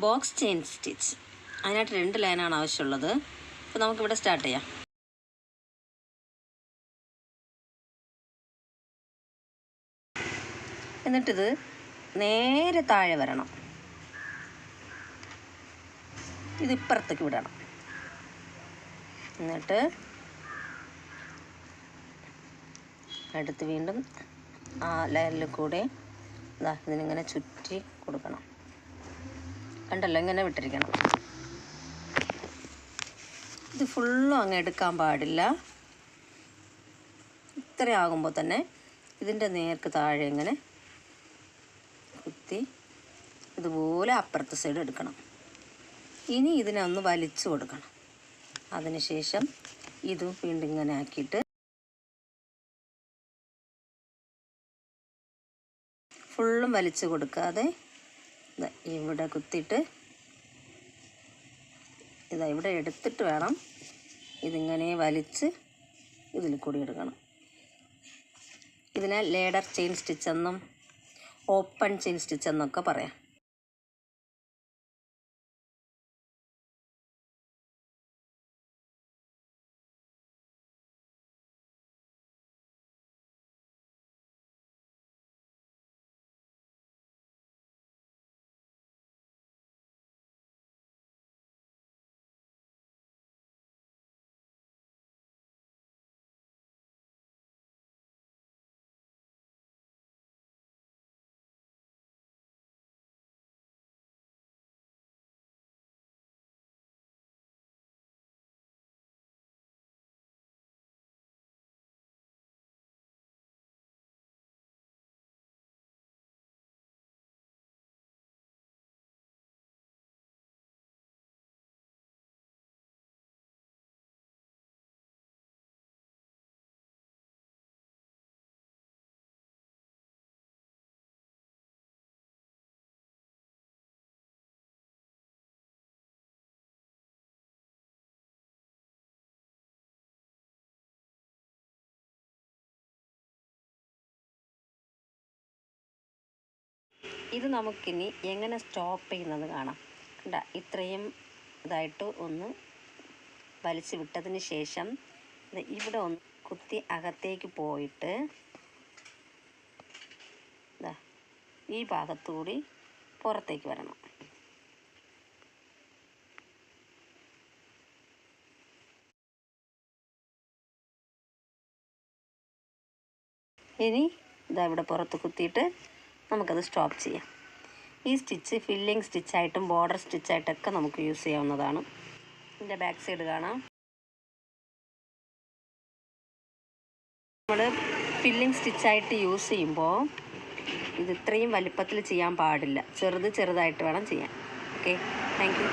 Box chain stitch. അതിനായിട്ട് 2 ലൈനാണ് ആവശ്യമുള്ളത്. അപ്പോൾ നമുക്കിവിടെ സ്റ്റാർട്ട് ചെയ്യാം. എന്നിട്ടിത് നേരെ താഴെ വരണം. ഇത് ഇപ്പുറത്തേക്ക് വിടണം. എന്നിട്ട് അടുത്ത് വീണ്ടും ആ ലൈനിൽ കൂടെ ഇതിനിങ്ങനെ ചുറ്റി കൊടുക്കണം. കണ്ടല്ലോ, ഇങ്ങനെ വിട്ടിരിക്കണം. ഇത് ഫുള്ളും അങ്ങ് എടുക്കാൻ പാടില്ല. ഇത്രയാകുമ്പോൾ തന്നെ ഇതിൻ്റെ നേർക്ക് താഴെ ഇങ്ങനെ കുത്തി ഇതുപോലെ അപ്പുറത്തെ സൈഡ് എടുക്കണം. ഇനി ഇതിനെ ഒന്ന് വലിച്ചു കൊടുക്കണം. അതിനുശേഷം ഇതും വീണ്ടും ഇങ്ങനെ ആക്കിയിട്ട് ഫുള്ളും വലിച്ചു കൊടുക്കാതെ ഇവിടെ കുത്തിയിട്ട് ഇവിടെ എടുത്തിട്ട് വേണം ഇതിങ്ങനെ വലിച്ച് ഇതിൽ കൂടി എടുക്കണം. ഇതിനെ ലേഡർ ചെയിൻ സ്റ്റിച്ച് എന്നും ഓപ്പൺ ചെയിൻ സ്റ്റിച്ച് എന്നൊക്കെ പറയാം. ഇത് നമുക്കിനി എങ്ങനെ സ്റ്റോപ്പ് ചെയ്യുന്നത് കാണാം. കണ്ട, ഇത്രയും ഇതായിട്ട് ഒന്ന് വലിച്ചു വിട്ടതിന് ശേഷം ഇവിടെ ഒന്ന് കുത്തി അകത്തേക്ക് പോയിട്ട് ഈ ഭാഗത്തുകൂടി പുറത്തേക്ക് വരണം. ഇനി ഇവിടെ പുറത്ത് കുത്തിയിട്ട് നമുക്കത് സ്റ്റോപ്പ് ചെയ്യാം. ഈ സ്റ്റിച്ച് ഫില്ലിങ് സ്റ്റിച്ചായിട്ടും ബോർഡർ സ്റ്റിച്ചായിട്ടൊക്കെ നമുക്ക് യൂസ് ചെയ്യാവുന്നതാണ്. ഇതിൻ്റെ ബാക്ക് സൈഡ് കാണാം. നമ്മൾ ഫില്ലിങ് സ്റ്റിച്ചായിട്ട് യൂസ് ചെയ്യുമ്പോൾ ഇത് ഇത്രയും വലിപ്പത്തിൽ ചെയ്യാൻ പാടില്ല. ചെറുതായിട്ട് വേണം ചെയ്യാൻ. Okay, thank you.